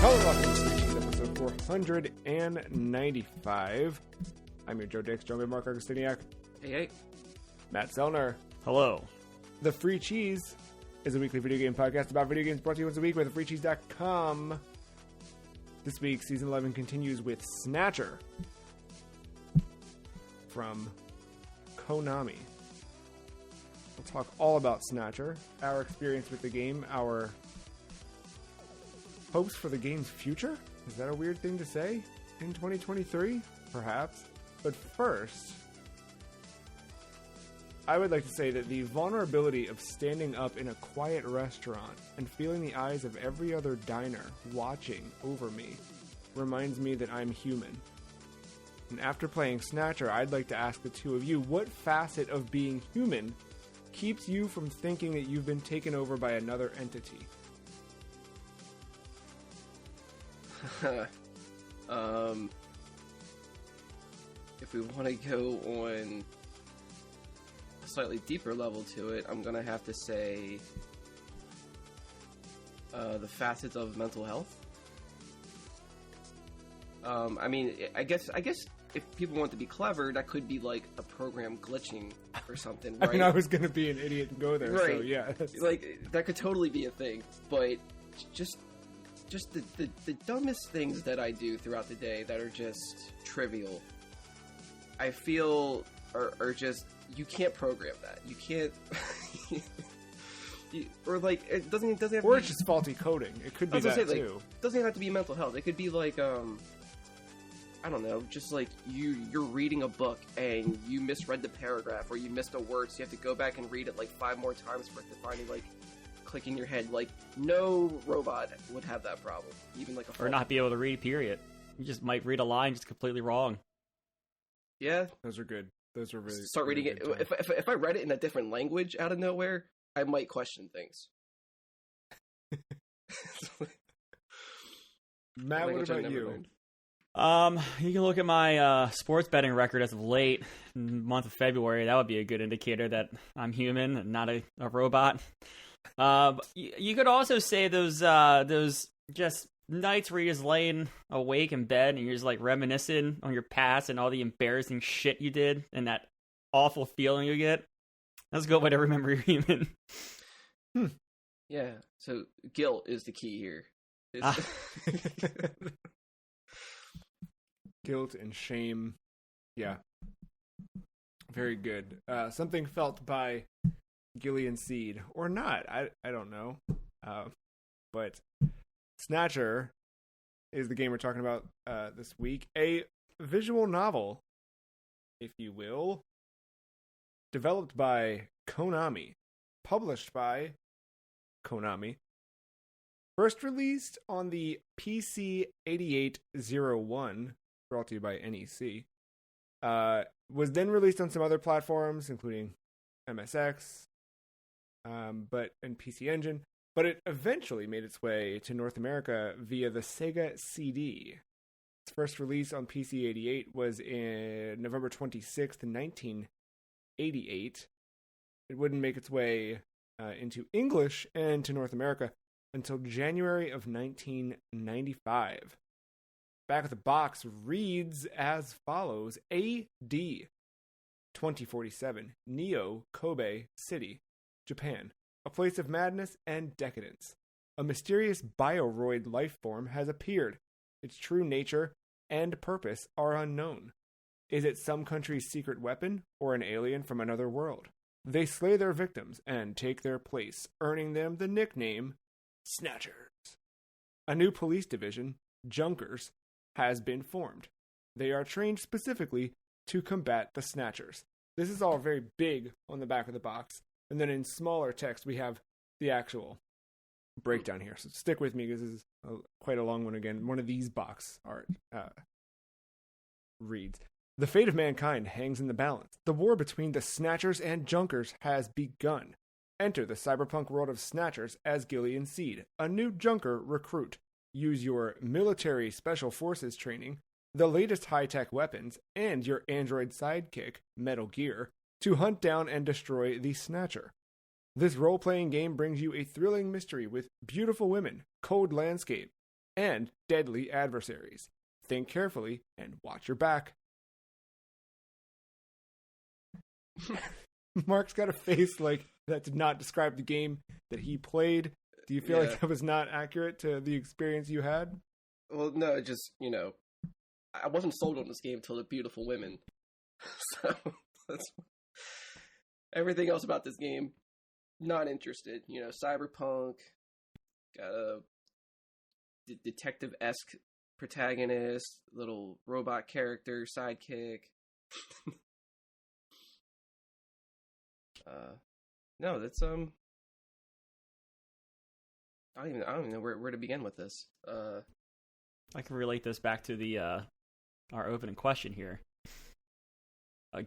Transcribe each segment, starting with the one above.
Welcome to Snatcher, episode 495. I'm your Joe Dix, joined by Mark Augustiniak. Hey. Matt Selner. Hello. The Free Cheese is a weekly video game podcast about video games brought to you once a week by thefreecheese.com. This week, Season 11 continues with Snatcher from Konami. We'll talk all about Snatcher, our experience with the game, our hopes for the game's future? Is that a weird thing to say in 2023? Perhaps. But first, I would like to say that the vulnerability of standing up in a quiet restaurant and feeling the eyes of every other diner watching over me reminds me that I'm human. And after playing Snatcher, I'd like to ask the two of you, what facet of being human keeps you from thinking that you've been taken over by another entity? If we want to go on a slightly deeper level to it, I'm gonna have to say the facets of mental health. I guess if people want to be clever, that could be like a program glitching or something, right? I was gonna be an idiot and go there, right. So yeah. Like, that could totally be a thing, but just the dumbest things that I do throughout the day that are just trivial, I feel are just, you can't program that. You can't, or like, it doesn't have to or be, it's just faulty coding. It could be that too. It doesn't have to be mental health. It could be like, I don't know, just like you're reading a book and you misread the paragraph or you missed a word, so you have to go back and read it like 5 more times for it to finally like click in your head. Like, no robot would have that problem, even like a phone. Or not be able to read, period. You just might read a line just completely wrong. Yeah, those are good. Those are really start reading it. If I read it in a different language out of nowhere, I might question things. Matt, what about you? You can look at my sports betting record as of late month of February. That would be a good indicator that I'm human and not a robot. You could also say those just nights where you're just laying awake in bed and you're just like reminiscing on your past and all the embarrassing shit you did and that awful feeling you get. That's a good way to remember you're human. Yeah, so guilt is the key here. Guilt and shame. Yeah. Very good. Something felt by Gillian Seed, or not. I don't know. But Snatcher is the game we're talking about this week. A visual novel, if you will, developed by Konami, published by Konami, first released on the PC 8801, brought to you by NEC, was then released on some other platforms, including MSX, and PC Engine, but it eventually made its way to North America via the Sega CD. Its first release on PC 88 was in November 26th, 1988. It wouldn't make its way into English and to North America until January of 1995. Back at the box reads as follows: AD 2047, Neo Kobe City, Japan. A place of madness and decadence. A mysterious bioroid life form has appeared. Its true nature and purpose are unknown. Is it some country's secret weapon or an alien from another world? They slay their victims and take their place, earning them the nickname Snatchers. A new police division, Junkers, has been formed. They are trained specifically to combat the Snatchers. This is all very big on the back of the box. And then in smaller text, we have the actual breakdown here. So stick with me because this is quite a long one again. One of these box art reads: The fate of mankind hangs in the balance. The war between the Snatchers and Junkers has begun. Enter the cyberpunk world of Snatchers as Gillian Seed, a new Junker recruit. Use your military special forces training, the latest high-tech weapons, and your android sidekick, Metal Gear, to hunt down and destroy the Snatcher. This role-playing game brings you a thrilling mystery with beautiful women, cold landscape, and deadly adversaries. Think carefully and watch your back. Mark's got a face like that did not describe the game that he played. Do you feel like that was not accurate to the experience you had? Well, no, just, I wasn't sold on this game until the beautiful women. So, that's everything else about this game, not interested. Cyberpunk, got a detective-esque protagonist, little robot character, sidekick. No, that's I don't even know where to begin with this. I can relate this back to the our opening question here.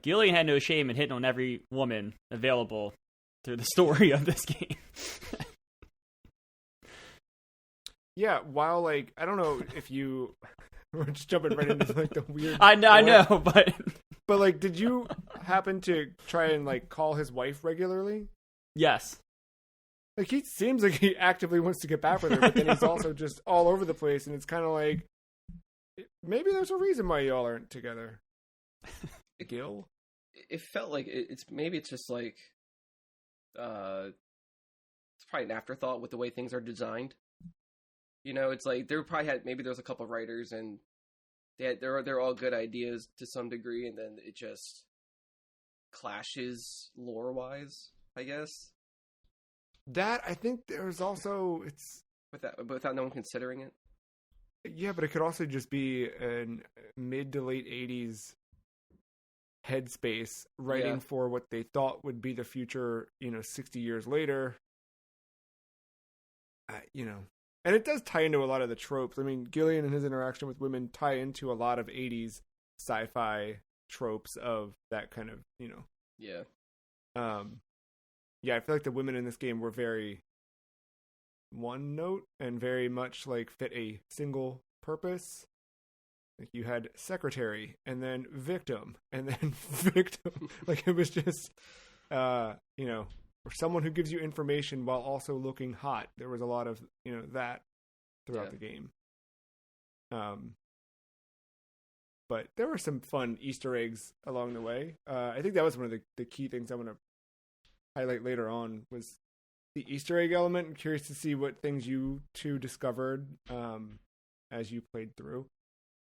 Gillian had no shame in hitting on every woman available through the story of this game. Yeah, while I don't know if you we're just jumping right into the weird. I know, but did you happen to try and call his wife regularly? Yes. He seems like he actively wants to get back with her, but then he's also just all over the place, and it's kind of maybe there's a reason why y'all aren't together. Gil? It felt like it's just it's probably an afterthought with the way things are designed. It's there probably maybe there's a couple of writers and they're all good ideas to some degree, and then it just clashes lore wise, I guess. That I think there's also without no one considering it. Yeah, but it could also just be a mid to late 80s headspace writing for what they thought would be the future, 60 years later. And it does tie into a lot of the tropes. I mean, Gillian and his interaction with women tie into a lot of 80s sci-fi tropes of that kind of, Yeah. Yeah, I feel like the women in this game were very one note and very much fit a single purpose. You had secretary and then victim and then victim. It was just, or someone who gives you information while also looking hot. There was a lot of, that throughout the game. But there were some fun Easter eggs along the way. I think that was one of the key things I want to highlight later on was the Easter egg element. I'm curious to see what things you two discovered as you played through.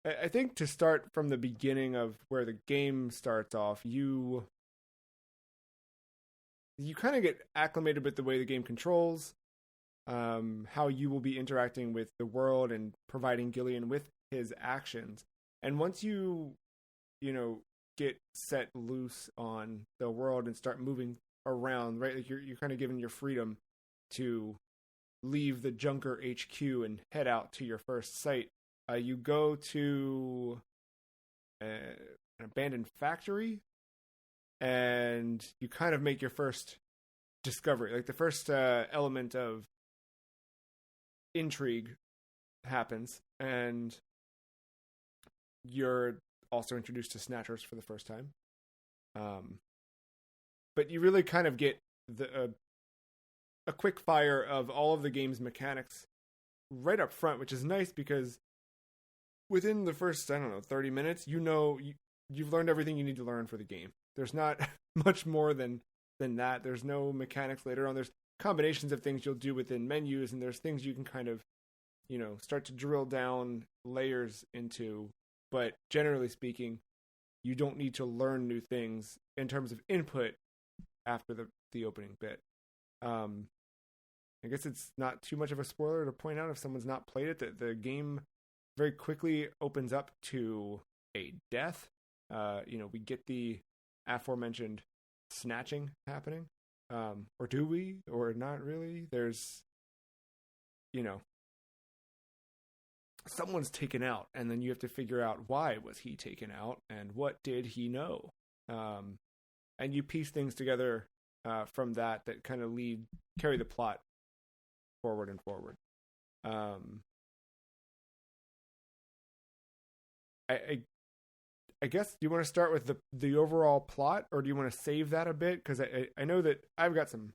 I think to start from the beginning of where the game starts off, you kind of get acclimated with the way the game controls, how you will be interacting with the world and providing Gillian with his actions. And once you get set loose on the world and start moving around, right? You're kind of given your freedom to leave the Junker HQ and head out to your first site. You go to an abandoned factory, and you kind of make your first discovery. The first element of intrigue happens, and you're also introduced to Snatchers for the first time. But you really kind of get a quick fire of all of the game's mechanics right up front, which is nice because within the first, 30 minutes, you've learned everything you need to learn for the game. There's not much more than that. There's no mechanics later on. There's combinations of things you'll do within menus, and there's things you can kind of, start to drill down layers into. But generally speaking, you don't need to learn new things in terms of input after the opening bit. I guess it's not too much of a spoiler to point out if someone's not played it that the game very quickly opens up to a death. We get the aforementioned snatching happening. Or do we? Or not really? There's, someone's taken out, and then you have to figure out why was he taken out and what did he know. And you piece things together from that kind of carry the plot forward and forward. I guess, do you want to start with the overall plot, or do you want to save that a bit? Because I know that I've got some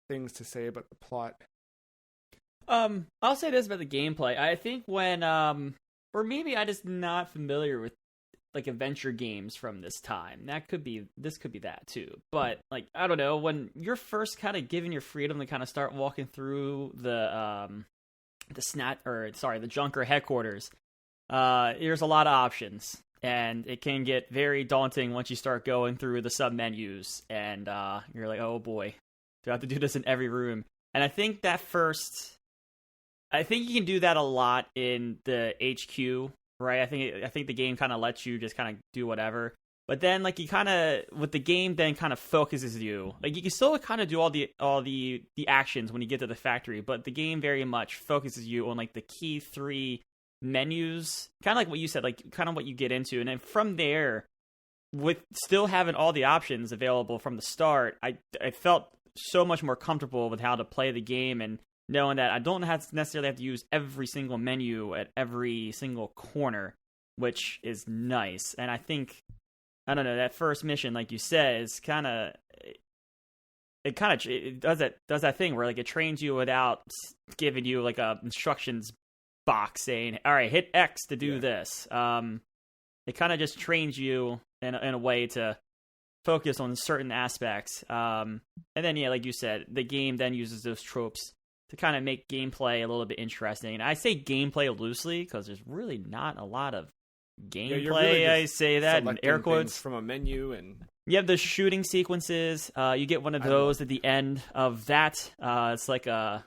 things to say about the plot. I'll say this about the gameplay. I think when or maybe I just not familiar with like adventure games from this time. This could be that too. But like I don't know, when you're first kind of given your freedom to kind of start walking through the Junker headquarters, there's a lot of options, and it can get very daunting once you start going through the sub menus, and you're like, oh boy, do I have to do this in every room? And I think you can do that a lot in the HQ, right? I think the game kind of lets you just kind of do whatever. But then like you kind of with the game then kind of focuses you. Like you can still kind of do all the actions when you get to the factory, but the game very much focuses you on like the key 3 menus, kind of like what you said, like kind of what you get into. And then from there, with still having all the options available from the start, I felt so much more comfortable with how to play the game, and knowing that I don't necessarily have to use every single menu at every single corner, which is nice. And I think, I don't know, that first mission, like you said, is it does that thing where like it trains you without giving you like a instructions box saying, all right, hit X to do this. It kind of just trains you in a way to focus on certain aspects. And then, yeah, like you said, the game then uses those tropes to kind of make gameplay a little bit interesting. And I say gameplay loosely because there's really not a lot of gameplay. Yeah, really I say that in air quotes from a menu, and you have the shooting sequences. You get one of those at the end of that. It's like a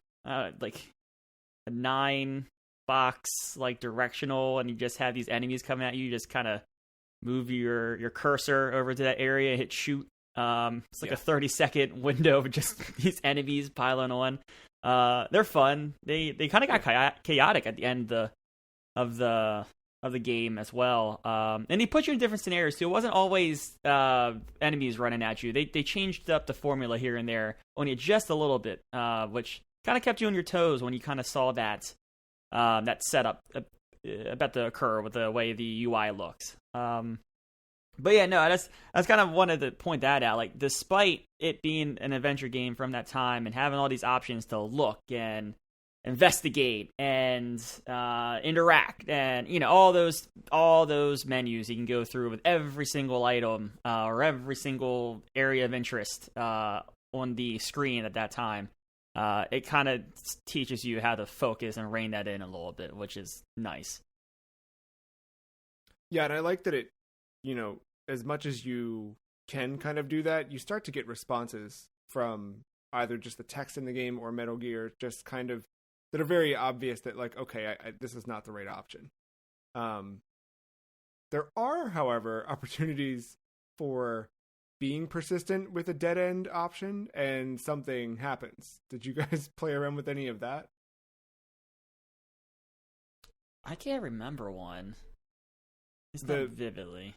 9-box like directional, and you just have these enemies coming at you. You just kind of move your cursor over to that area, hit shoot. It's like a 30-second window of just these enemies piling on. They're fun. They kind of got chaotic at the end of the game as well. And he put you in different scenarios too. It wasn't always enemies running at you. They changed up the formula here and there, only just a little bit, which kind of kept you on your toes when you kind of saw that setup about to occur with the way the UI looks. But yeah, no, that's kind of wanted to point that out. Like, despite it being an adventure game from that time and having all these options to look and investigate and interact, and all those menus you can go through with every single item or every single area of interest on the screen at that time. It kind of teaches you how to focus and rein that in a little bit, which is nice. Yeah, and I like that it, as much as you can kind of do that, you start to get responses from either just the text in the game or Metal Gear, just kind of that are very obvious that, like, okay, this is not the right option. There are, however, opportunities for being persistent with a dead end option and something happens. Did you guys play around with any of that? I can't remember one. It's not vividly.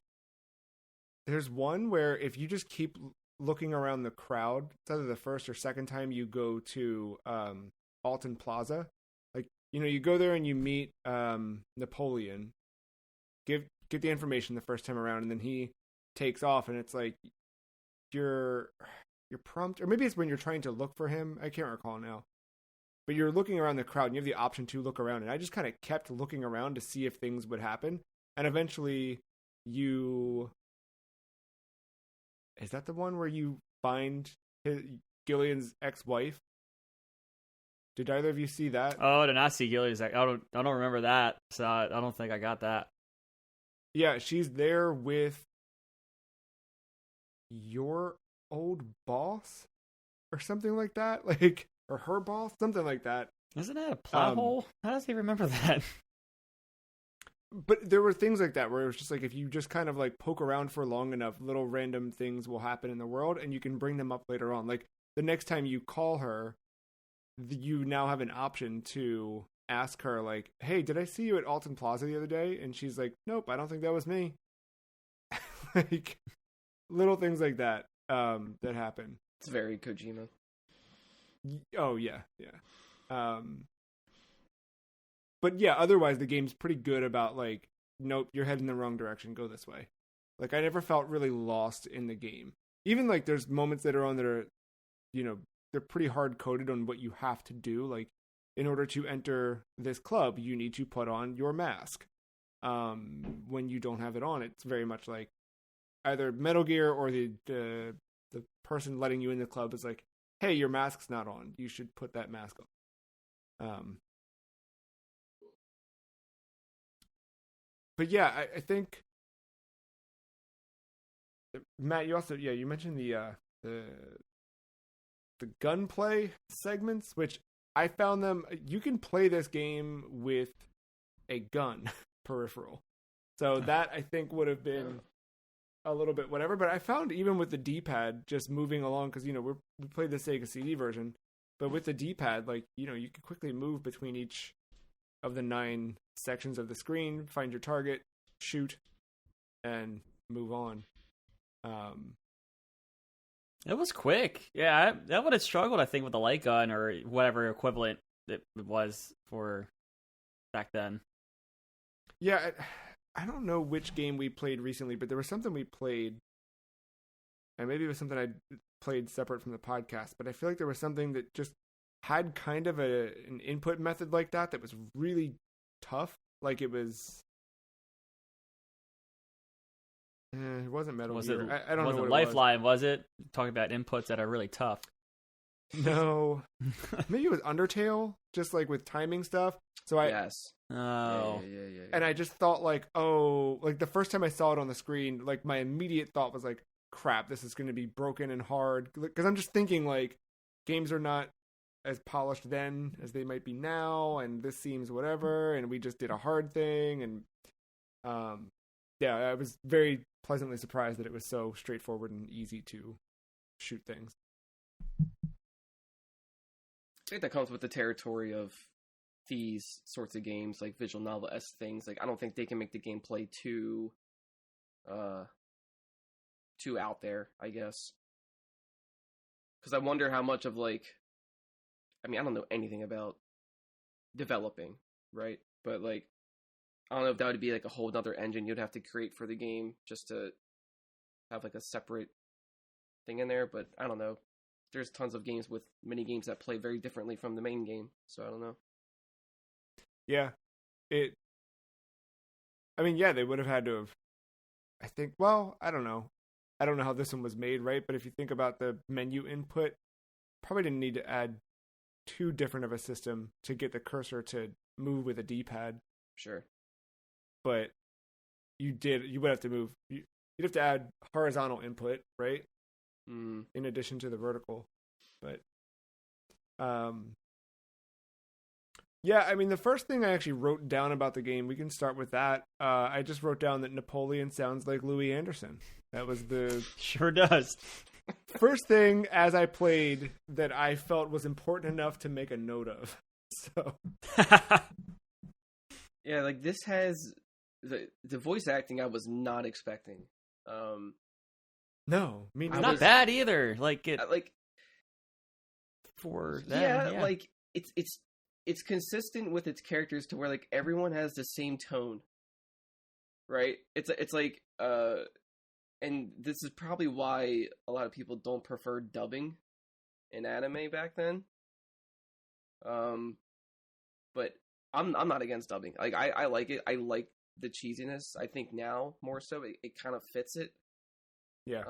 There's one where if you just keep looking around the crowd, it's either the first or second time you go to Alton Plaza. Like, you go there and you meet Napoleon, get the information the first time around, and then he takes off, and it's like you're prompt, or maybe it's when you're trying to look for him. I can't recall now. But you're looking around the crowd, and you have the option to look around, and I just kind of kept looking around to see if things would happen. And eventually is that the one where you find Gillian's ex-wife? Did either of you see that? Oh, I did not see Gillian's. I don't remember that, so I don't think I got that. Yeah, she's there with your old boss or something like that, or her boss, something like that. Isn't that a plot hole? How does he remember that? But there were things like that where it was just like, if you just kind of like poke around for long enough, little random things will happen in the world, and you can bring them up later on. Like, the next time you call her, you now have an option to ask her, like, hey, did I see you at Alton Plaza the other day? And she's like, nope, I don't think that was me. Like, little things like that that happen. It's very Kojima. Oh, yeah. But yeah, otherwise the game's pretty good about, like, nope, you're heading the wrong direction, go this way. Like, I never felt really lost in the game. Even, like, there's moments later on that are, they're pretty hard-coded on what you have to do. Like, in order to enter this club, you need to put on your mask. When you don't have it on, it's very much like either Metal Gear or the person letting you in the club is like, hey, your mask's not on. You should put that mask on. But yeah, I think Matt, you mentioned the gunplay segments, which I found them. You can play this game with a gun peripheral, so that I think would have been a little bit whatever. But I found even with the D-pad, just moving along, because we played the Sega CD version, but with the D-pad, like you can quickly move between each of the 9 sections of the screen, find your target, shoot, and move on. It was quick. Yeah, that would have struggled, I think, with the light gun or whatever equivalent it was for back then. Yeah, I don't know which game we played recently, but there was something we played, and maybe it was something I played separate from the podcast, but I feel like there was something that just had kind of an input method like that was really tough. Like it was... it wasn't Metal Gear. I don't know what it was. Lifeline, was it? Talking about inputs that are really tough. No. Maybe it was Undertale, just like with timing stuff. So Yes. Oh. Yeah. And I just thought like the first time I saw it on the screen, like my immediate thought was like, crap, this is going to be broken and hard. Because I'm just thinking like games are not as polished then as they might be now, and this seems whatever, and we just did a hard thing, and I was very pleasantly surprised that it was so straightforward and easy to shoot things. I think that comes with the territory of these sorts of games, like visual novel-esque things. Like, I don't think they can make the gameplay too out there, I guess. Because I wonder how much of, like... I mean, I don't know anything about developing, right? But, like, I don't know if that would be, like, a whole other engine you'd have to create for the game just to have, like, a separate thing in there. But, I don't know. There's tons of games with mini games that play very differently from the main game, so I don't know. Yeah. They would have had to have, I think, well, I don't know. I don't know how this one was made, right? But if you think about the menu input, probably didn't need to add too different of a system to get the cursor to move with a D-pad. Sure. But you would have to move, you'd have to add horizontal input, right? In addition to the vertical. But the first thing I actually wrote down about the game, we can start with that. I just wrote down that Napoleon sounds like Louis Anderson. That was the sure does. First thing as I played that I felt was important enough to make a note of. So yeah, like this has the voice acting I was not expecting. No, me neither. Not bad either. Like it, like for them, yeah, like it's consistent with its characters to where like everyone has the same tone, right? It's like and this is probably why a lot of people don't prefer dubbing in anime back then. But I'm not against dubbing. Like I like it. I like the cheesiness. I think now more so it kind of fits it. Yeah.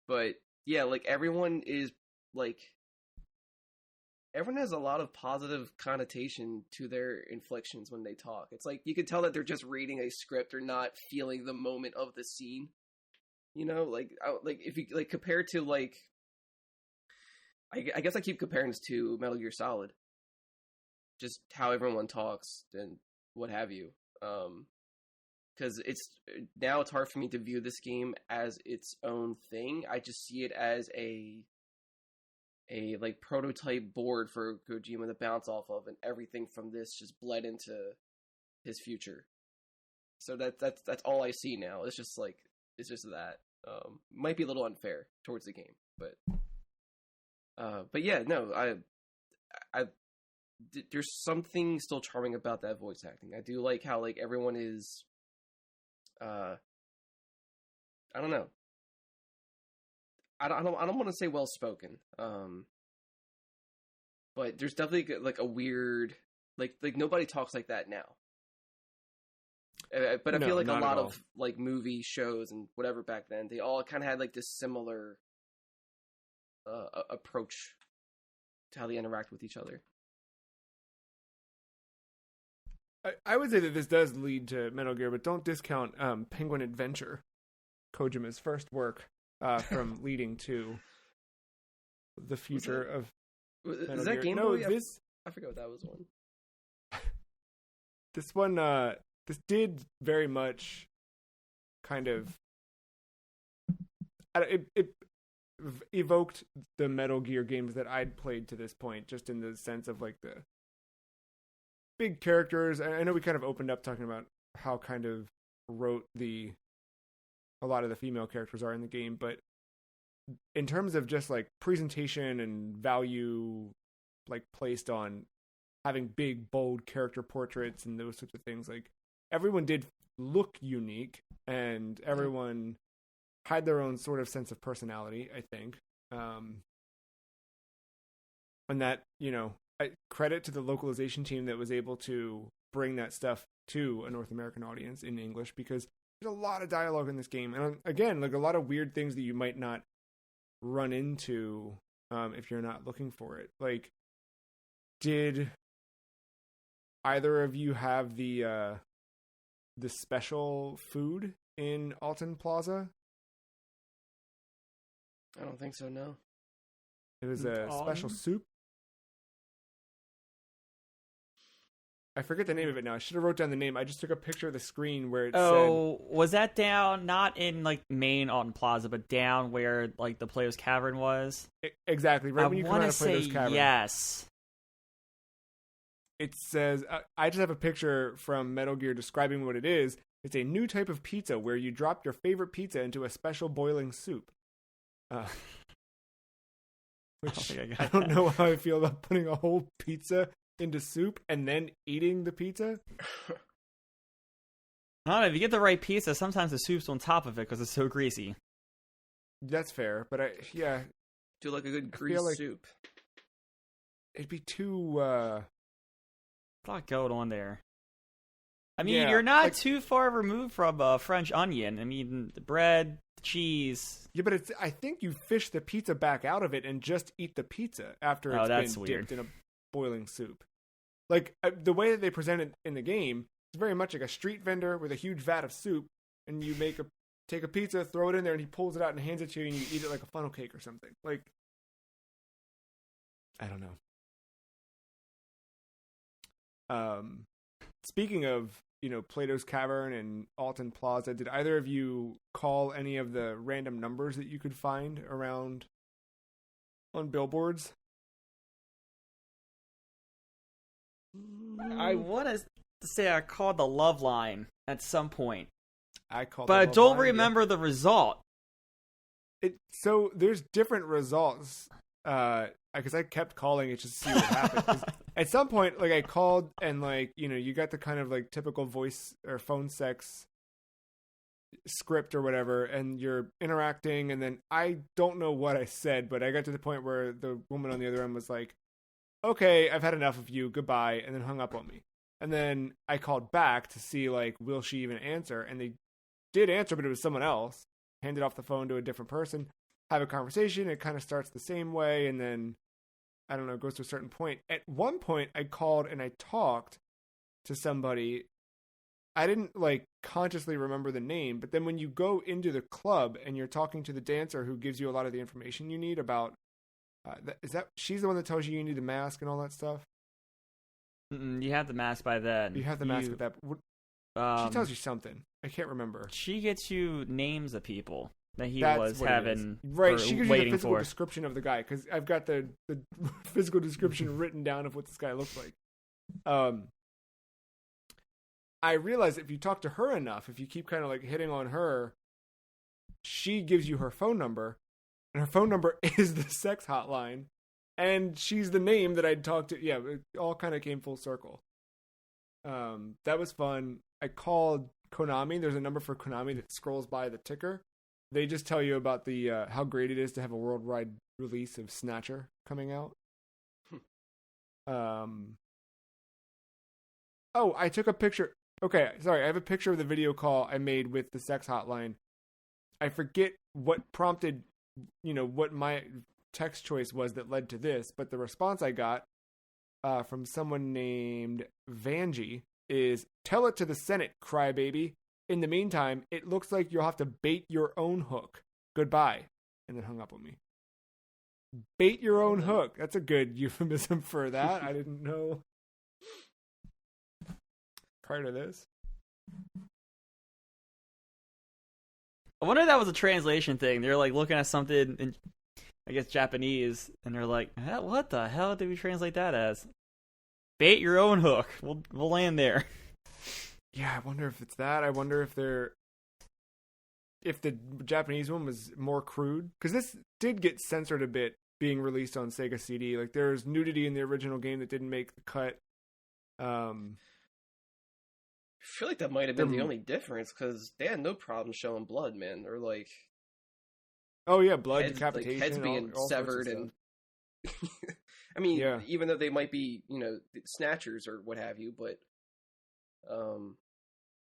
But yeah, like everyone has a lot of positive connotation to their inflections when they talk. It's like you can tell that they're just reading a script or not feeling the moment of the scene. You know, like if you like compare to like, I guess I keep comparing this to Metal Gear Solid, just how everyone talks and what have you. Because it's hard for me to view this game as its own thing. I just see it as a like prototype board for Kojima to bounce off of, and everything from this just bled into his future. So that's all I see now. It's just that. Might be a little unfair towards the game, but yeah, no, I there's something still charming about that voice acting. I do like how like everyone is, I don't know. I don't want to say well spoken. but there's definitely like a weird, like nobody talks like that now. But I No, feel like a not at lot all. of like movie shows and whatever back then, they all kind of had like this similar approach to how they interact with each other. I would say that this does lead to Metal Gear, but don't discount Penguin Adventure, Kojima's first work, from leading to the future of Metal Is that Gear. Game No, Boy? I forgot what that was one. this one, this did very much kind of it evoked the Metal Gear games that I'd played to this point, just in the sense of like the big characters. I know we kind of opened up talking about how kind of rote a lot of the female characters are in the game, but in terms of just like presentation and value, like placed on having big, bold character portraits and those sorts of things, like everyone did look unique and everyone had their own sort of sense of personality, I think. And that, credit to the localization team that was able to bring that stuff to a North American audience in English, because there's a lot of dialogue in this game. And again, like a lot of weird things that you might not run into if you're not looking for it. Like, did either of you have the special food in Alton Plaza? I don't think so. No. It was a special soup. I forget the name of it now. I should have wrote down the name. I just took a picture of the screen where it said... was that down, not in, like, main Alton Plaza, but down where, like, the Player's Cavern was? Exactly, right when you come out of Player's Cavern. Yes. It says... I just have a picture from Metal Gear describing what it is. It's a new type of pizza where you drop your favorite pizza into a special boiling soup. Which I don't know how I feel about putting a whole pizza into soup and then eating the pizza. I don't know, if you get the right pizza, sometimes the soup's on top of it because it's so greasy. That's fair, but do like a good grease like soup. It'd be too a lot going on there. I mean, Yeah, you're not like- too far removed from French onion. I mean, the bread, the cheese. Yeah, but I think you fish the pizza back out of it and just eat the pizza after it's that's been weird. dipped in a boiling soup. Like, the way that they present it in the game, it's very much like a street vendor with a huge vat of soup, and you take a pizza, throw it in there, and he pulls it out and hands it to you, and you eat it like a funnel cake or something. Like, I don't know. Speaking of, Plato's Cavern and Alton Plaza, did either of you call any of the random numbers that you could find around on billboards? I want to say I called the love line at some point, I called, but I the don't love line, remember the result. So there's different results. Because I kept calling it just to see what happened. 'Cause at some point, like I called and like you got the kind of like typical voice or phone sex script or whatever, and you're interacting, and then I don't know what I said, but I got to the point where the woman on the other end was like, "Okay, I've had enough of you. Goodbye," and then hung up on me. And then I called back to see like, will she even answer? And they did answer, but it was someone else. Handed off the phone to a different person. Have a conversation. It kind of starts the same way, and then I don't know, it goes to a certain point. At one point, I called and I talked to somebody. I didn't like consciously remember the name, but then when you go into the club and you're talking to the dancer who gives you a lot of the information you need about, she's the one that tells you need the mask and all that stuff? You have the mask by then. You have the mask at that. She tells you something. I can't remember. She gets you names of people that he That's was what it having. is. Right, she gives you the waiting physical for. description of the guy, because I've got the physical description written down of what this guy looks like. I realize if you talk to her enough, if you keep kind of like hitting on her, she gives you her phone number, and her phone number is the sex hotline, and she's the name that I'd talked to. Yeah, it all kind of came full circle. That was fun. I called Konami. There's a number for Konami that scrolls by the ticker. They just tell you about the how great it is to have a worldwide release of Snatcher coming out. Oh, I took a picture. Okay, sorry. I have a picture of the video call I made with the sex hotline. I forget what prompted, what my text choice was that led to this, but the response I got from someone named Vanjie is, "Tell it to the Senate, crybaby. In the meantime, it looks like you'll have to bait your own hook. Goodbye." And then hung up on me. Bait your own hook. That's a good euphemism for that. I didn't know prior to this. I wonder if that was a translation thing. They're like looking at something in, I guess, Japanese, and they're like, "What the hell did we translate that as?" Bait your own hook. We'll land there. Yeah, I wonder if it's that. I wonder if the Japanese one was more crude, because this did get censored a bit being released on Sega CD. Like, there's nudity in the original game that didn't make the cut. I feel like that might have been the only difference, because they had no problem showing blood, man. Or like, oh yeah, blood, heads, decapitation, like heads being all severed, and I mean, even though they might be, snatchers or what have you, but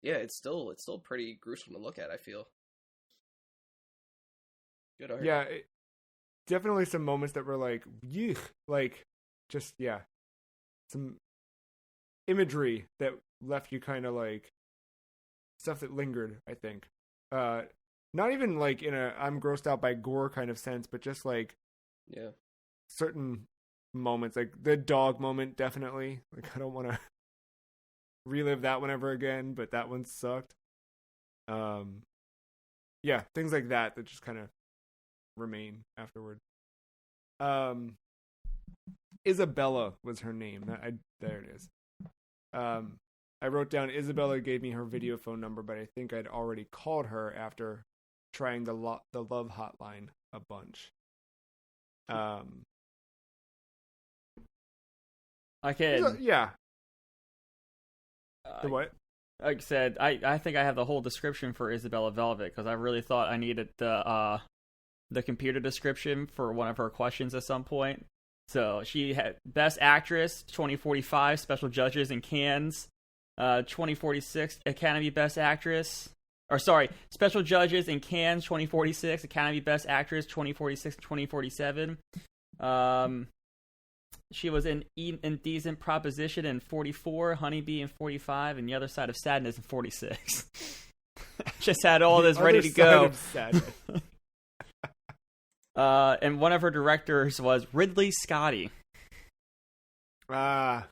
yeah, it's still pretty gruesome to look at, I feel. Good art. Yeah, definitely some moments that were like, yuck, like, just, yeah, some imagery that left you kind of like, stuff that lingered, I think. Not even like in a I'm grossed out by gore kind of sense, but just like, yeah, certain moments, like the dog moment, definitely. Like, I don't want to relive that one ever again, but that one sucked. Yeah, things like that just kind of remain afterward. Isabella was her name. There it is. I wrote down Isabella gave me her video phone number, but I think I'd already called her after trying the love hotline a bunch. I can. Yeah. The what? Like I said, I think I have the whole description for Isabella Velvet, because I really thought I needed the computer description for one of her questions at some point. So she had Best Actress 2045 Special Judges in Cannes, 2046 Academy Best Actress. Or sorry, Special Judges in Cannes 2046 Academy Best Actress 2046 and 2047. She was in Indecent Proposition in 44, Honeybee in 45, and The Other Side of Sadness in 46. Just had all this ready to go. And one of her directors was Ridley Scotty. Wow.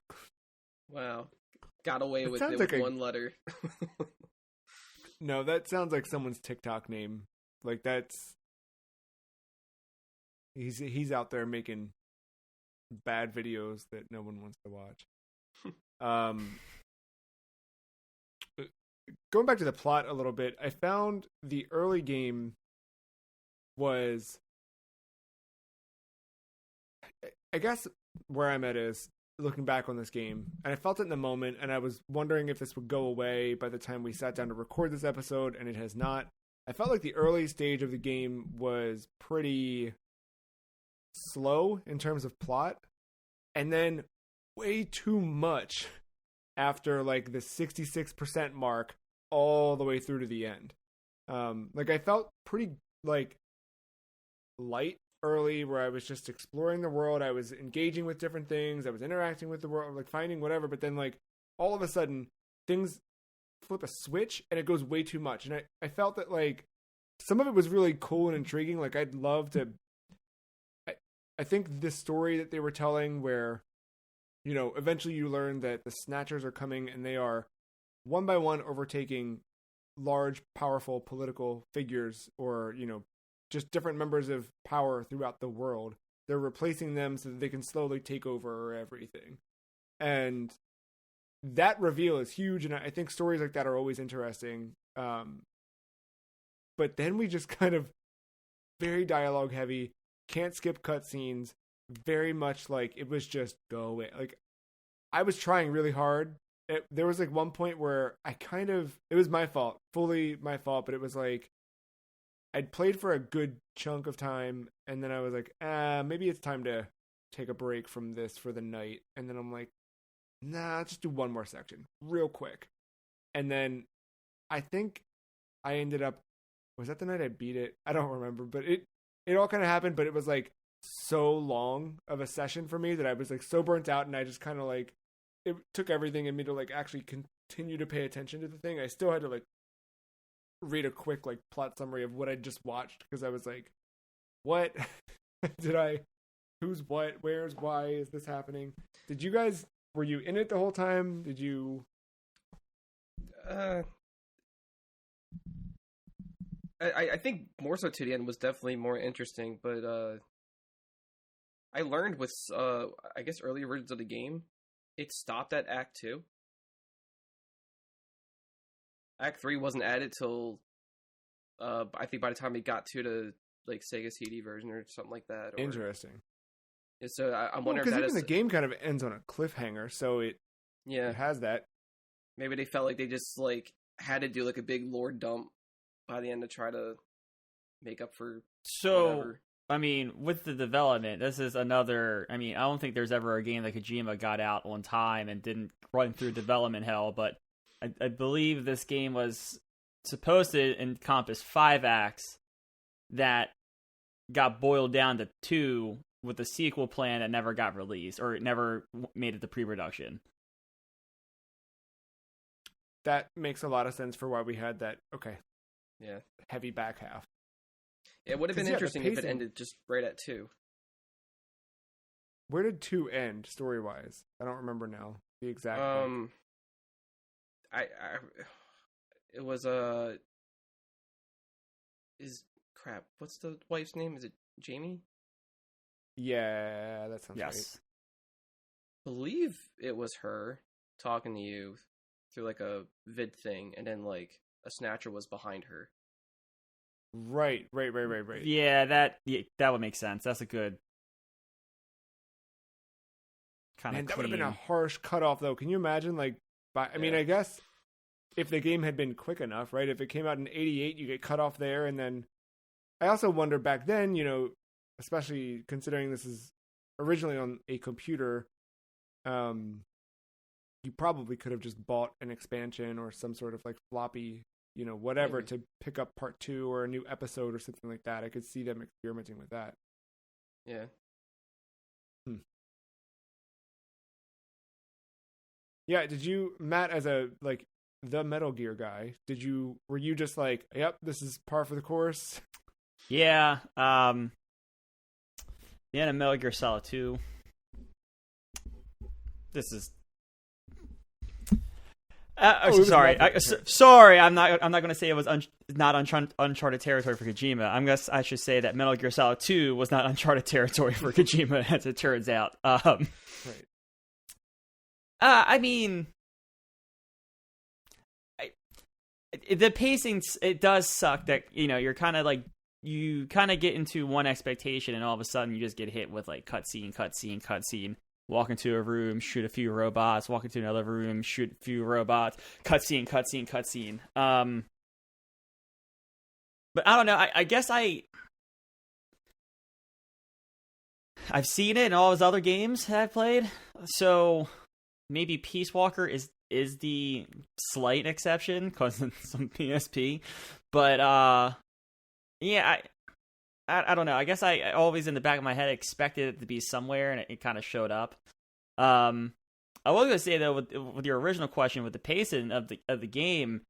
Got away with it with one letter. No, that sounds like someone's TikTok name. Like, that's... He's out there making bad videos that no one wants to watch. Going back to the plot a little bit, I found the early game was... I guess where I'm at is looking back on this game, and I felt it in the moment, and I was wondering if this would go away by the time we sat down to record this episode, and it has not. I felt like the early stage of the game was pretty slow in terms of plot, and then way too much after like the 66% mark all the way through to the end. Like, I felt pretty like light early, where I was just exploring the world, I was engaging with different things, I was interacting with the world, like finding whatever, but then like all of a sudden things flip a switch and it goes way too much, and I felt that like some of it was really cool and intriguing. Like, I'd love to I think this story that they were telling, where eventually you learn that the Snatchers are coming and they are one by one overtaking large, powerful political figures, or just different members of power throughout the world. They're replacing them so that they can slowly take over everything. And that reveal is huge, and I think stories like that are always interesting. But then we just kind of very dialogue heavy, can't skip cutscenes, very much like it was just go away. Like, I was trying really hard. There was like one point where it was my fault, fully my fault, but it was like, I'd played for a good chunk of time, and then I was like, maybe it's time to take a break from this for the night. And then I'm like, nah, just do one more section real quick. And then I think I ended up, was that the night I beat it? I don't remember, but it all kind of happened, but it was like so long of a session for me that I was like so burnt out, and I just kind of like, it took everything in me to like actually continue to pay attention to the thing. I still had to like read a quick like plot summary of what I just watched, because I was like, what who's what, where's, why is this happening? Were you in it the whole time? Did you I think more so to the end was definitely more interesting, but I learned with I guess early versions of the game, it stopped at Act 2. Act 3 wasn't added till I think by the time it got to the like Sega CD version or something like that. Interesting. So I'm wondering because if that even is the game kind of ends on a cliffhanger, so it has that. Maybe they felt like they just like had to do like a big lore dump by the end to try to make up for whatever. I mean, with the development, this is another. I mean, I don't think there's ever a game that Kojima got out on time and didn't run through development hell. But I believe this game was supposed to encompass 5 acts that got boiled down to 2 with a sequel plan that never got released or it never made it to pre-production. That makes a lot of sense for why we had that. Okay. Yeah. Heavy back half. It would have been interesting if it ended just right at 2. Where did 2 end story-wise? I don't remember now the exact. It was crap. What's the wife's name? Is it Jamie? Yeah, that sounds right. I believe it was her talking to you through like a vid thing, and then like a Snatcher was behind her. Right. Yeah, that would make sense. That's a good kind of. That would have been a harsh cutoff, though. Can you imagine? Like, I mean, I guess if the game had been quick enough, right? If it came out in '88, you get cut off there, and then I also wonder back then, you know, especially considering this is originally on a computer, you probably could have just bought an expansion or some sort of like floppy, you know, whatever to pick up part 2 or a new episode or something like that. I could see them experimenting with that. Yeah. Yeah, did you, Matt, as a like the Metal Gear guy, were you just like, yep, this is par for the course? Yeah, and a Metal Gear Solid 2. This is. Sorry. Sorry, I'm not going to say it was not uncharted territory for Kojima. I should say that Metal Gear Solid 2 was not uncharted territory for Kojima, as it turns out. Right. I mean, the pacing, it does suck that, you know, you're kind of like, you kind of get into one expectation and all of a sudden you just get hit with like cutscene. Walk into a room, shoot a few robots. Walk into another room, shoot a few robots. Cutscene. But I don't know. I guess I've seen it in all his other games that I've played. So maybe Peace Walker is the slight exception because it's some PSP. But yeah, I don't know. I guess I always in the back of my head expected it to be somewhere, and it kind of showed up. I was gonna say though, with your original question, with the pacing of the game,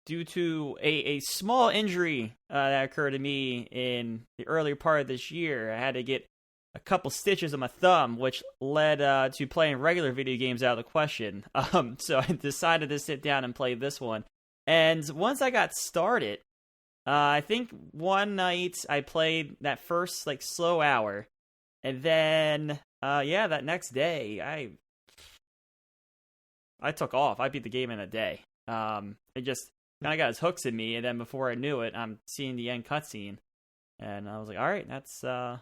due to a small injury that occurred to me in the earlier part of this year, I had to get a couple stitches on my thumb, which led to playing regular video games out of the question. So I decided to sit down and play this one. And once I got started, I think one night I played that first like slow hour, and then that next day I took off. I beat the game in a day. It just kind of got its hooks in me, and then before I knew it, I'm seeing the end cutscene, and I was like, all right, that's a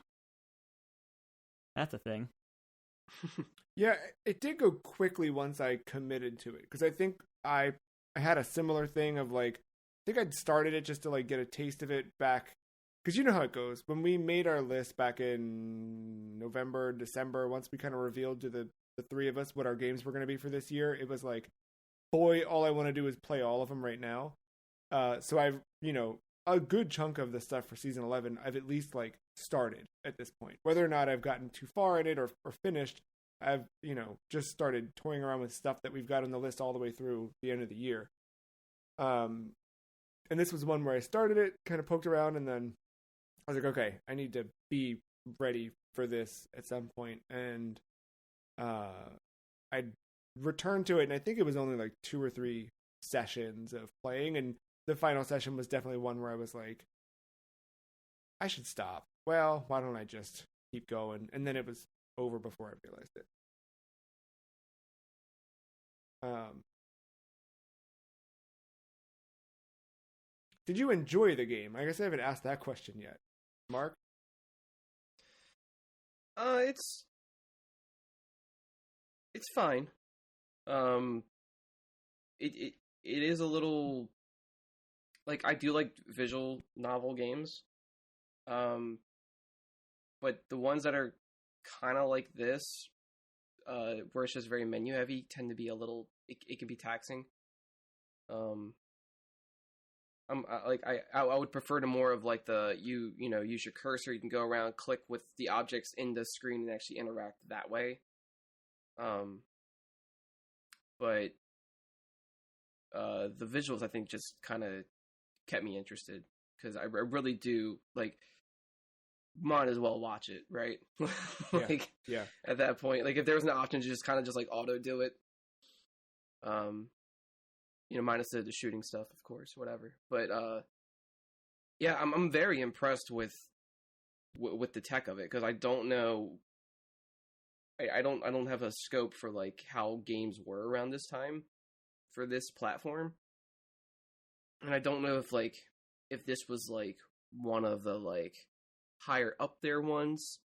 thing. Yeah, it did go quickly once I committed to it, because I think I had a similar thing of like, I think I'd started it just to like get a taste of it back because you know how it goes. When we made our list back in November, December, once we kind of revealed to the three of us what our games were going to be for this year, it was like, boy, all I want to do is play all of them right now. So I've, a good chunk of the stuff for season 11, I've at least like started at this point. Whether or not I've gotten too far in it or finished, I've, just started toying around with stuff that we've got on the list all the way through the end of the year. And this was one where I started it, kind of poked around, and then I was like, okay, I need to be ready for this at some point. And I returned to it, and I think it was only like 2 or 3 sessions of playing, and the final session was definitely one where I was like, I should stop. Well, why don't I just keep going? And then it was over before I realized it. Did you enjoy the game? I guess I haven't asked that question yet. Mark? It's fine. It is a little, like, I do like visual novel games. But the ones that are kind of like this, where it's just very menu heavy, tend to be a little, it can be taxing. I would prefer to more of like use your cursor, you can go around, click with the objects in the screen and actually interact that way. But the visuals, I think, just kind of kept me interested, because I really do, like, might as well watch it, right? Like, yeah. At that point, like, if there was an option to just kind of just like auto do it, minus the shooting stuff, of course, whatever. But yeah, I'm very impressed with the tech of it, because I don't know. I don't have a scope for like how games were around this time for this platform, and I don't know if this was like one of the like higher up there ones,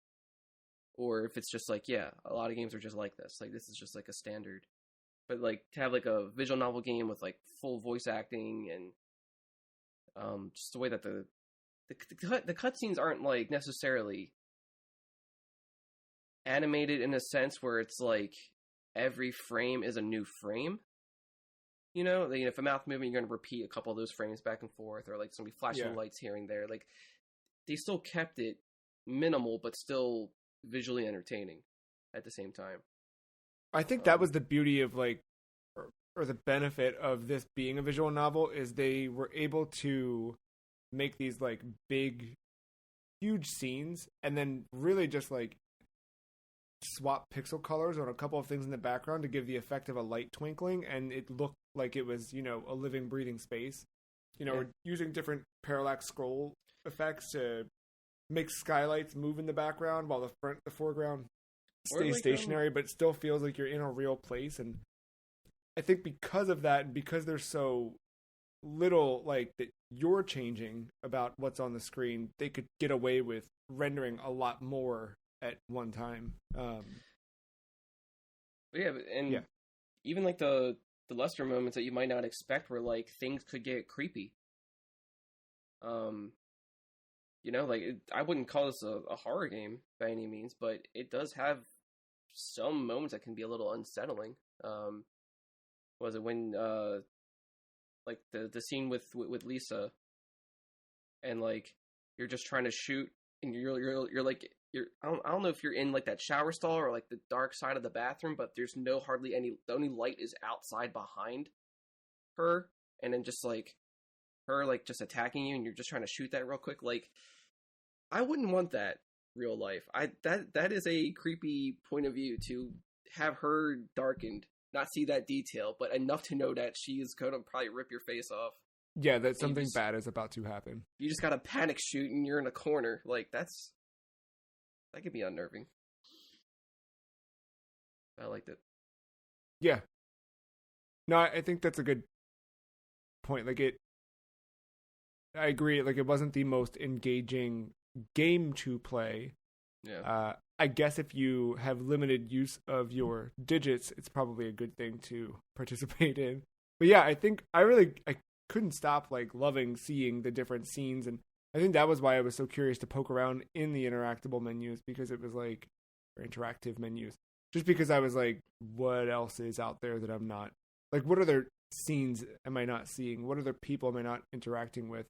or if it's just like, yeah, a lot of games are just like this. Like, this is just like a standard. But like to have like a visual novel game with like full voice acting and just the way that the cutscenes aren't like necessarily animated in a sense where it's like every frame is a new frame. If a mouth movement, you're going to repeat a couple of those frames back and forth, or like somebody flashing lights here and there. Like, they still kept it minimal, but still visually entertaining at the same time. I think that was the beauty of like, or the benefit of this being a visual novel, is they were able to make these like big, huge scenes, and then really just like swap pixel colors on a couple of things in the background to give the effect of a light twinkling, and it looked like it was, a living, breathing space. We're using different parallax scroll effects to make skylights move in the background while the foreground stays stationary, but it still feels like you're in a real place. And I think because of that, and because there's so little like that you're changing about what's on the screen, they could get away with rendering a lot more at one time. Even like the lesser moments that you might not expect, where like things could get creepy. I wouldn't call this a horror game by any means, but it does have some moments that can be a little unsettling. Was it when like the scene with Lisa, and like you're just trying to shoot, and you're like, I don't know if you're in like that shower stall or like the dark side of the bathroom, but there's hardly any, the only light is outside behind her, and then just like her like just attacking you, and you're just trying to shoot that real quick. Like, I wouldn't want that real life. That is a creepy point of view, to have her darkened, not see that detail, but enough to know that she is going to probably rip your face off. Yeah, that something bad is about to happen. You just got to panic shoot, and you're in a corner. Like, that could be unnerving. I liked it. Yeah. No, I think that's a good point. Like, I agree. Like, it wasn't the most engaging game to play. Yeah. I guess if you have limited use of your digits, it's probably a good thing to participate in. But yeah, I think I couldn't stop like loving seeing the different scenes, and I think that was why I was so curious to poke around in the interactable menus, because it was like, or interactive menus, just because I was like, what else is out there that I'm not, like, what other scenes am I not seeing? What other people am I not interacting with?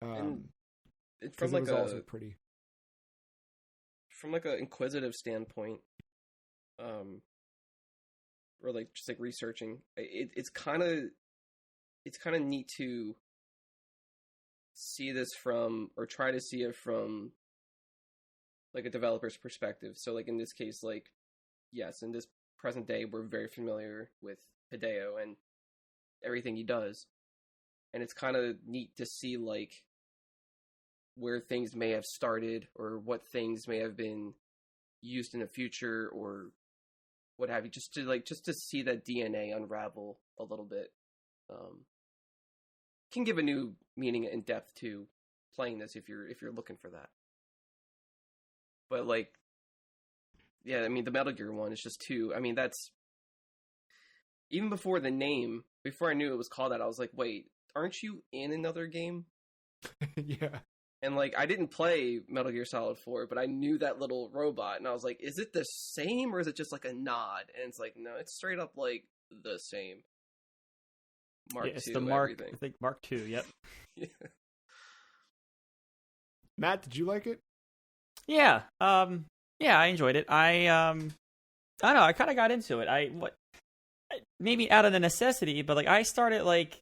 And it's Because from it was also pretty. From like a inquisitive standpoint, or like just like researching, it's kind of neat to see this from, or try to see it from, like a developer's perspective. So like in this case, like, yes, in this present day, we're very familiar with Hideo and everything he does, and it's kind of neat to see like where things may have started, or what things may have been used in the future, or what have you, just to see that DNA unravel a little bit. Can give a new meaning and depth to playing this if you're looking for that. But like, yeah, I mean, the Metal Gear one is just too. I mean, that's even before the name. Before I knew it was called that, I was like, wait, aren't you in another game? Yeah. And like, I didn't play Metal Gear Solid 4, but I knew that little robot, and I was like, is it the same, or is it just like a nod? And it's like, no, it's straight up like the same. Mark II, it's the Mark. everything. I think Mark II. Yep. Yeah. Matt, did you like it? Yeah. Yeah, I enjoyed it. I don't know. I kind of got into it. Maybe out of the necessity, but like I started like,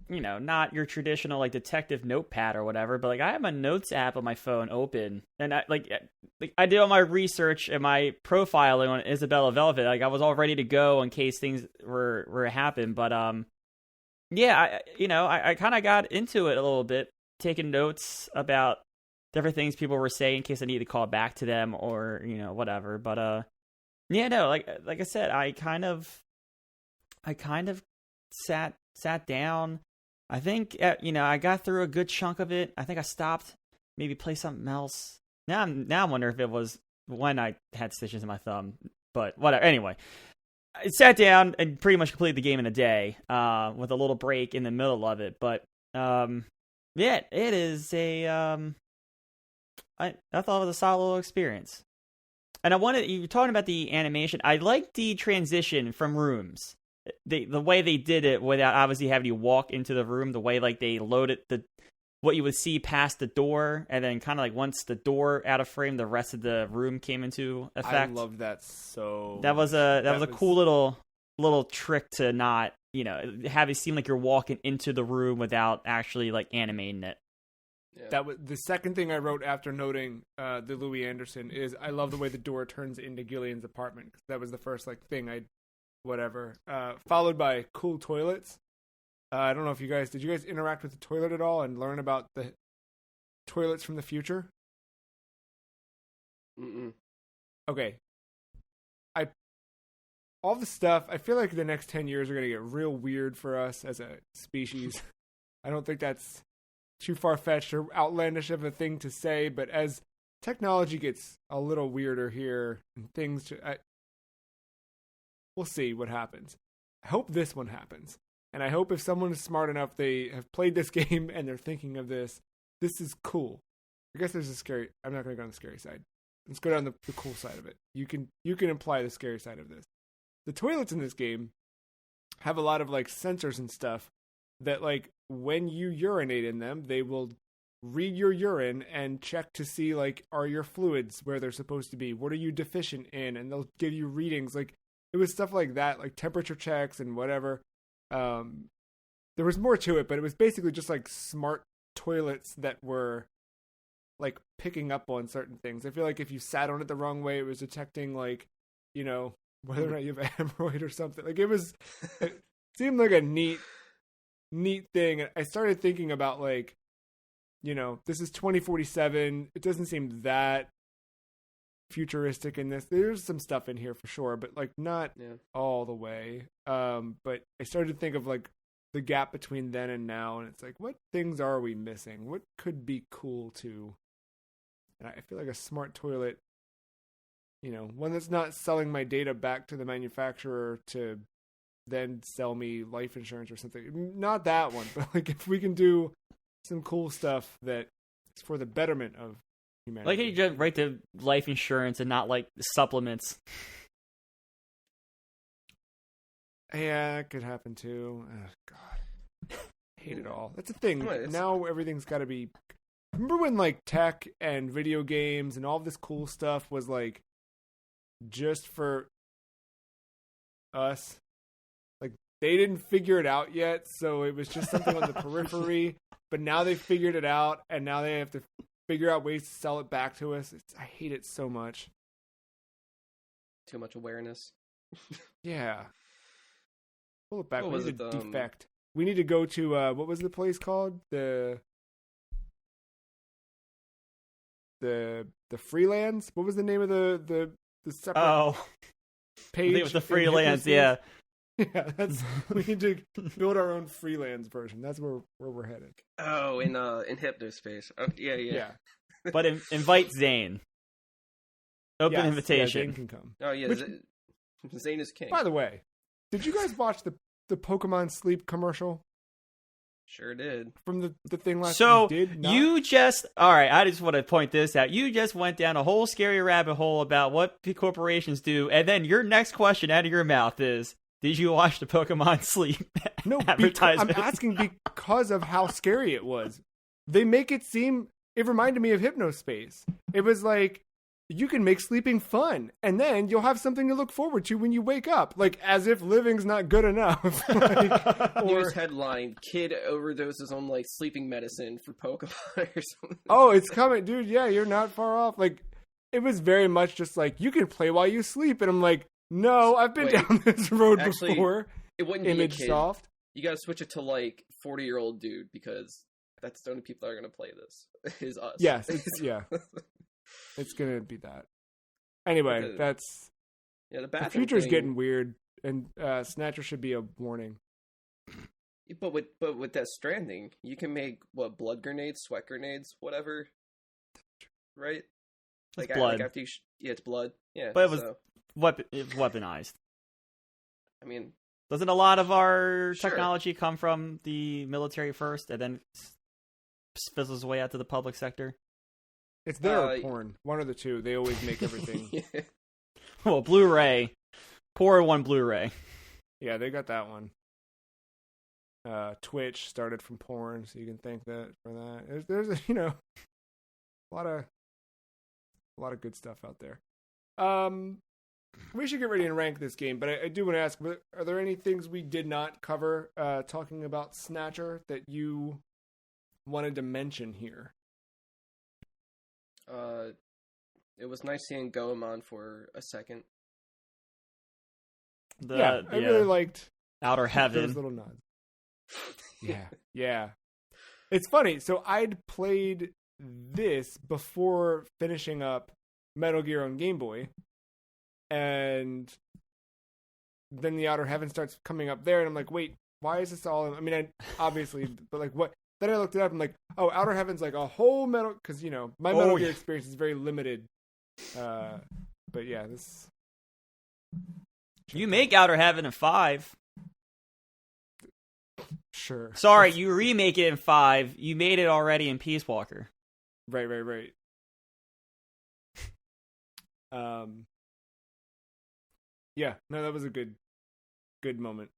not your traditional like detective notepad or whatever, but like I have my notes app on my phone open, and I did all my research and my profiling on Isabella Velvet. Like I was all ready to go in case things were to happen, but yeah, I kind of got into it a little bit, taking notes about different things people were saying in case I needed to call back to them or whatever. But yeah, no, like I said, I kind of sat down. I think I got through a good chunk of it. I think I stopped, maybe play something else. Now I wonder if it was when I had stitches in my thumb, but whatever. Anyway, I sat down and pretty much completed the game in a day, with a little break in the middle of it. But yeah, it is a I thought it was a solid little experience. And you were talking about the animation. I like the transition from rooms. The way they did it without obviously having you walk into the room, the way like they loaded what you would see past the door, and then kind of like once the door out of frame, the rest of the room came into effect. I love that so. That was a cool little trick to not have it seem like you're walking into the room without actually like animating it. Yeah. That was the second thing I wrote after noting the Louis Anderson is I love the way the door turns into Gillian's apartment. That was the first like thing followed by cool toilets. I don't know if did you guys interact with the toilet at all and learn about the toilets from the future? Mm-mm. Okay. All the stuff, I feel like the next 10 years are going to get real weird for us as a species. I don't think that's too far-fetched or outlandish of a thing to say, but as technology gets a little weirder here and things we'll see what happens. I hope this one happens. And I hope if someone is smart enough, they have played this game and they're thinking of this. This is cool. I guess there's I'm not going to go on the scary side. Let's go down the cool side of it. You can imply the scary side of this. The toilets in this game have a lot of like sensors and stuff that like when you urinate in them, they will read your urine and check to see like, are your fluids where they're supposed to be? What are you deficient in? And they'll give you readings. Like, it was stuff like that, like temperature checks and whatever. There was more to it, but it was basically just like smart toilets that were like picking up on certain things. I feel like if you sat on it the wrong way, it was detecting like, whether or not you have a hemorrhoid or something. Like it seemed like a neat thing. I started thinking about like, this is 2047. It doesn't seem that futuristic in this. There's some stuff in here for sure, but like not all the way. But I started to think of like the gap between then and now, and it's like, what things are we missing? What could be cool too? And I feel like a smart toilet, one that's not selling my data back to the manufacturer to then sell me life insurance or something. Not that one, but like if we can do some cool stuff that It's for the betterment of humanity. Like, you just write the life insurance and not like supplements. Yeah, it could happen too. Oh, God. Hate it all. That's the thing. What? Now everything's got to be... Remember when, like, tech and video games and all this cool stuff was, like, just for us? Like, they didn't figure it out yet, so it was just something on the periphery. But now they figured it out, and now they have to figure out ways to sell it back to us. I hate it so much. Too much awareness. Yeah. Pull it back. What We was need it, to defect. We need to go to, what was the place called? The Freelance? What was the name of the separate page? I think it was the in Freelance, Hypnospace? yeah. Yeah, we need to build our own freelance version. That's where we're headed. Oh, in Hypnospace. Oh, yeah. But invite Zane. Open Yes, invitation. Yeah, Zane can come. Oh yeah, Which- Zane is king. By the way, did you guys watch the Pokemon Sleep commercial Sure did. from the thing last? So you did not? you just all right. I just want to point this out. You just went down a whole scary rabbit hole about what the corporations do, and then your next question out of your mouth is, "Did you watch the Pokemon Sleep No, I'm advertisement?" asking because of how scary it was. They make it seem. It reminded me of Hypnospace. It was like, you can make sleeping fun, and then you'll have something to look forward to when you wake up. Like, as if living's not good enough. Like, News headline: Kid overdoses on like sleeping medicine for Pokemon or something. oh, it's coming, dude. Yeah, you're not far off. Like, it was very much just like, you can play while you sleep, and I'm like, no, I've been Wait, down this road actually, before. It wouldn't be a Image kid. soft. You gotta switch it to like 40-year-old dude because that's the only people that are gonna play this. Is us. Yes, yeah. It's gonna be that. Anyway, Okay. that's Yeah, the the bathroom future's thing, getting weird, and Snatcher should be a warning. But with Death Stranding, you can make what, blood grenades, sweat grenades, whatever. Right? It's blood. Like after you yeah, it's blood. Yeah. But it was so, weaponized. I mean, Doesn't a lot of our Sure. technology come from the military first, and then fizzles away out to the public sector? It's their or porn, one of the two. They always make everything. yeah. Well, Blu-ray, pour one Blu-ray. Yeah, they got that one. Twitch started from porn, so you can thank that for that. There's a, a lot of good stuff out there. We should get ready and rank this game, but I do want to ask: are there any things we did not cover talking about Snatcher that you wanted to mention here? It was nice seeing Goemon for a second. I really liked Outer those Heaven. little nods. Yeah. It's funny. So I'd played this before finishing up Metal Gear on Game Boy, and then the Outer Heaven starts coming up there, and I'm like, wait, why is this all? I mean, obviously, but like, what? Then I looked it up. I'm like, oh, Outer Heaven's like a whole Metal, because my Metal Gear experience is very limited. But yeah, this. You make Outer Heaven in 5. Sure. Sorry, you remake it in 5. You made it already in Peace Walker. Right. Yeah, no, that was a good moment.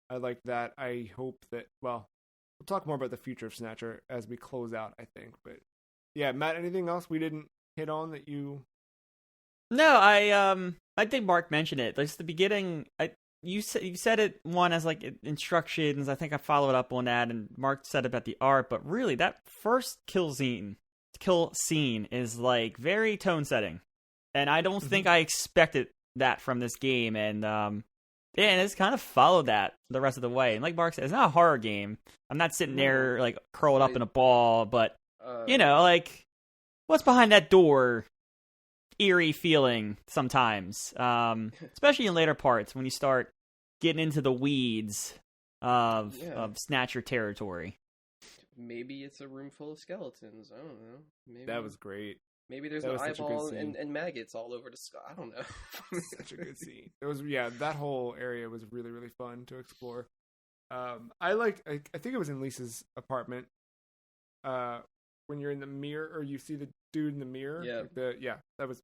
I like that. I hope that, well, we'll talk more about the future of Snatcher as we close out, I think. But yeah, Matt, anything else we didn't hit on that you... No, I think Mark mentioned it. Like, the beginning, you said it one as like instructions. I think I followed up on that, and Mark said about the art. But really, that first kill scene is like very tone setting, and I don't think I expected that from this game. And and it's kind of followed that the rest of the way. And like Mark said, it's not a horror game. I'm not sitting there like curled up in a ball, but like what's behind that door? Eerie feeling sometimes, especially in later parts when you start getting into the weeds of Snatcher territory. Maybe it's a room full of skeletons. I don't know. Maybe That was great. Maybe there's That an was such a good eyeball scene. and maggots all over the sky. I don't know. Such a good scene. It was, that whole area was really, really fun to explore. I think it was in Lisa's apartment, where when you're in the mirror, or you see the dude in the mirror. Yeah. That was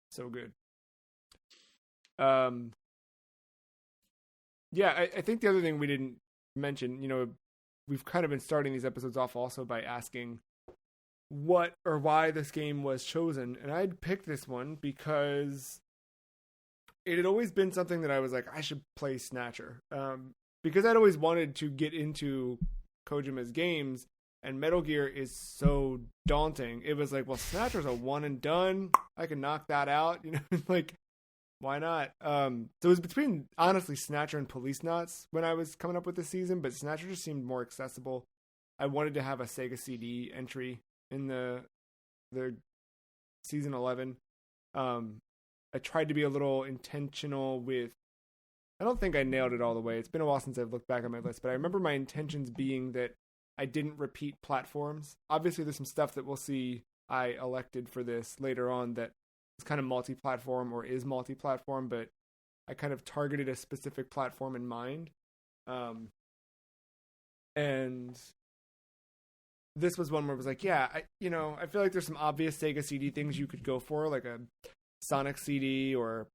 so good. Yeah, I think the other thing we didn't mention, we've kind of been starting these episodes off also by asking what or why this game was chosen, and I'd picked this one because it had always been something that I was like, I should play Snatcher, because I'd always wanted to get into Kojima's games, and Metal Gear is so daunting. It was like, well, Snatcher's a one and done. I can knock that out, like, why not? So it was between, honestly, Snatcher and Police Knots when I was coming up with this season, but Snatcher just seemed more accessible. I wanted to have a Sega CD entry in the season 11. I tried to be a little intentional with, I don't think I nailed it all the way. It's been a while since I've looked back at my list, but I remember my intentions being that I didn't repeat platforms. Obviously, there's some stuff that we'll see I elected for this later on that is kind of multi-platform or is multi-platform, but I kind of targeted a specific platform in mind. And this was one where it was like, yeah, I feel like there's some obvious Sega CD things you could go for, like a Sonic CD or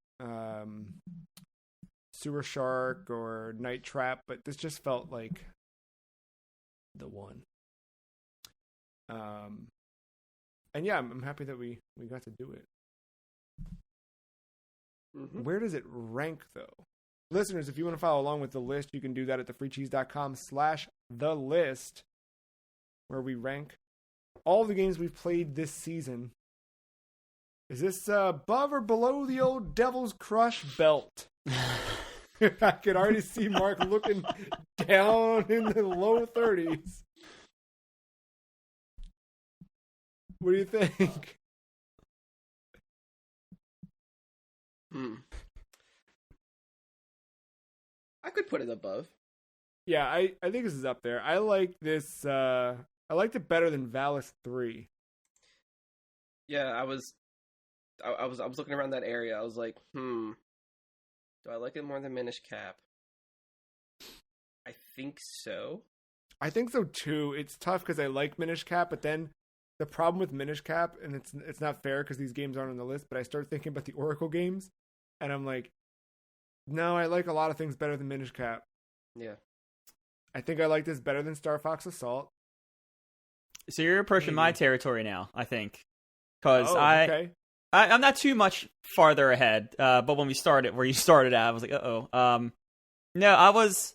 Sewer Shark or Night Trap, but this just felt like the one. And yeah, I'm happy that we got to do it. Mm-hmm. Where does it rank, though? Listeners, if you want to follow along with the list, you can do that at thefreecheese.com/thelist, where we rank all the games we've played this season. Is this above or below the old Devil's Crush belt? I could already see Mark looking down in the low 30s. What do you think? I could put it above. Yeah, I think this is up there. I like this. I liked it better than Valis 3. Yeah, I was looking around that area. I was like, do I like it more than Minish Cap? I think so. I think so too. It's tough because I like Minish Cap, but then the problem with Minish Cap, and it's not fair because these games aren't on the list, but I start thinking about the Oracle games, and I'm like, no, I like a lot of things better than Minish Cap. Yeah. I think I like this better than Star Fox Assault. So you're approaching my territory now, I think. Because okay. I'm not too much farther ahead, but when we started, where you started at, I was like, uh-oh. No, I was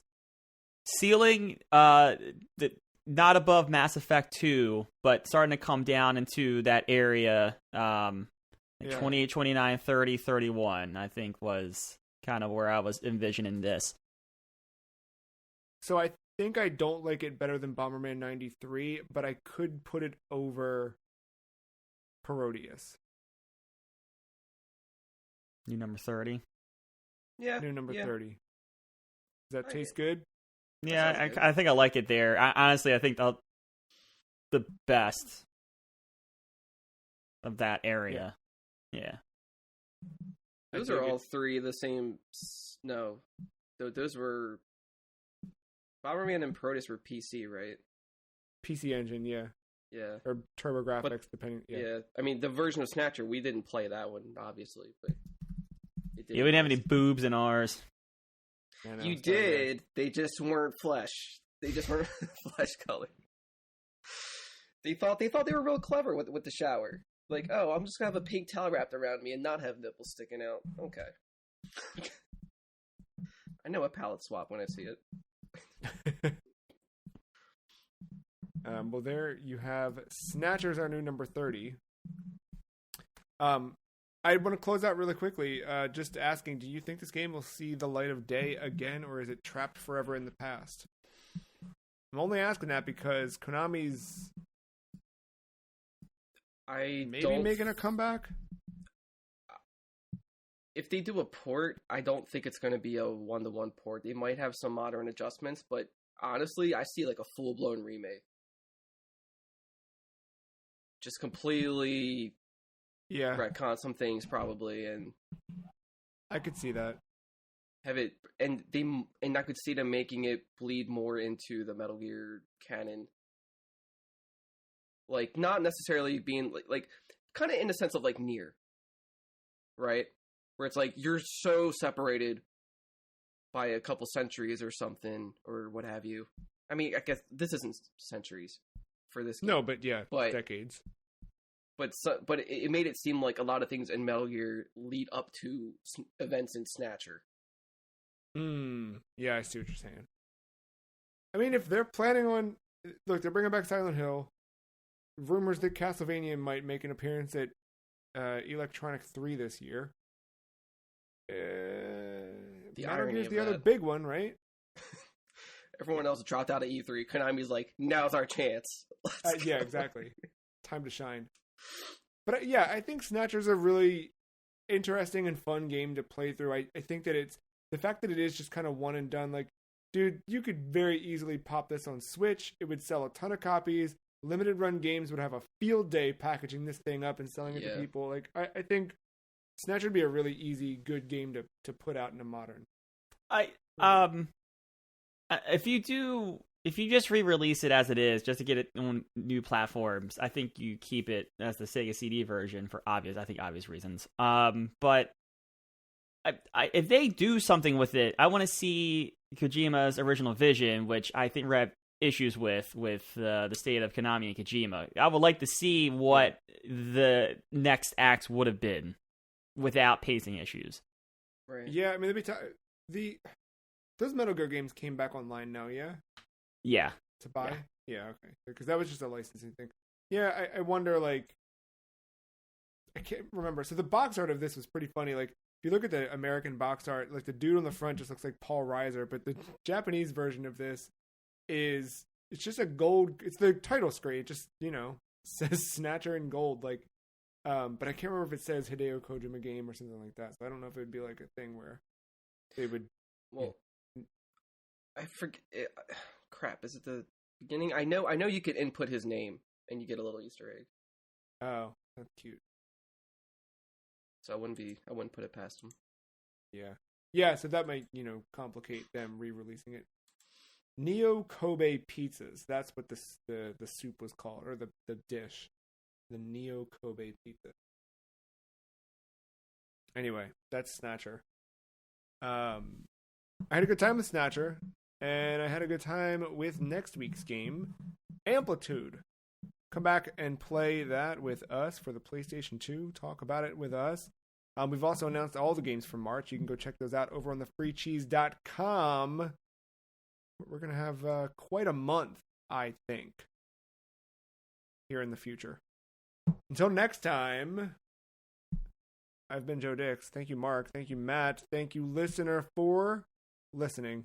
ceiling not above Mass Effect 2, but starting to come down into that area, 28, 29, 30, 31, I think was kind of where I was envisioning this. So I think I don't like it better than Bomberman 93, but I could put it over Parodius. New number 30. Yeah. New number 30. Does that taste good? Yeah, I think I like it there. Honestly, I think the best of that area. Yeah. Those are all three the same. No. Those were... Bomberman and Proteus were PC, right? PC Engine, yeah. Yeah. Or TurboGrafx, depending. Yeah. I mean, the version of Snatcher, we didn't play that one, obviously, but... We didn't have any boobs in ours. Yeah, you did. They just weren't flesh. They just weren't flesh color. They thought they were real clever with the shower. Like, oh, I'm just gonna have a pink towel wrapped around me and not have nipples sticking out. Okay. I know a palette swap when I see it. Well, there you have Snatcher's our new number 30. I want to close out really quickly, just asking, do you think this game will see the light of day again, or is it trapped forever in the past? I'm only asking that because Konami's making a comeback. If they do a port, I don't think it's going to be a one-to-one port. They might have some modern adjustments, but honestly, I see like a full-blown remake. Just completely retcon some things probably, and I could see that. Have it, and I could see them making it bleed more into the Metal Gear canon. Like, not necessarily being like kind of in the sense of like Nier, right? Where it's like you're so separated by a couple centuries or something or what have you. I mean, I guess this isn't centuries for this game. No, but yeah, But decades. but it made it seem like a lot of things in Metal Gear lead up to events in Snatcher. Yeah, I see what you're saying. I mean, if they're planning on, look, they're bringing back Silent Hill. Rumors that Castlevania might make an appearance at Electronic 3 this year. The Metal irony Gear's of the other that. big one, right? Everyone else dropped out of E3. Konami's like, now's our chance. Yeah, exactly. Time to shine. But yeah, I think Snatcher's a really interesting and fun game to play through. I think that it's the fact that it is just kind of one and done. Like, dude, you could very easily pop this on Switch. It would sell a ton of copies. Limited run games would have a field day packaging this thing up and selling it to people. Like, I think Snatcher would be a really easy, good game to put out in a modern. If you just re-release it as it is, just to get it on new platforms, I think you keep it as the Sega CD version for obvious reasons. But if they do something with it, I want to see Kojima's original vision, which I think we have issues with the state of Konami and Kojima. I would like to see what the next acts would have been without pacing issues. Right. Yeah, I mean, those Metal Gear games came back online now, yeah? Yeah. To buy? Yeah, okay. Because that was just a licensing thing. Yeah, I wonder, like, I can't remember. So the box art of this was pretty funny. Like, if you look at the American box art, like, the dude on the front just looks like Paul Reiser, but the Japanese version of this it's just a gold, it's the title screen. It just, says Snatcher in gold, like, but I can't remember if it says Hideo Kojima game or something like that. So I don't know if it would be like a thing where they would. Well, I forget. Crap, is it the beginning? I know you could input his name and you get a little Easter egg. Oh, that's cute. So I wouldn't put it past him. Yeah. So that might complicate them re-releasing it. Neo Kobe pizzas. That's what the soup was called, or the dish. The Neo Kobe pizza. Anyway, that's Snatcher. I had a good time with Snatcher, and I had a good time with next week's game, Amplitude. Come back and play that with us for the PlayStation 2. Talk about it with us. We've also announced all the games for March. You can go check those out over on thefreecheese.com. We're going to have quite a month, I think, here in the future. Until next time, I've been Joe Dix. Thank you, Mark. Thank you, Matt. Thank you, listener, for listening.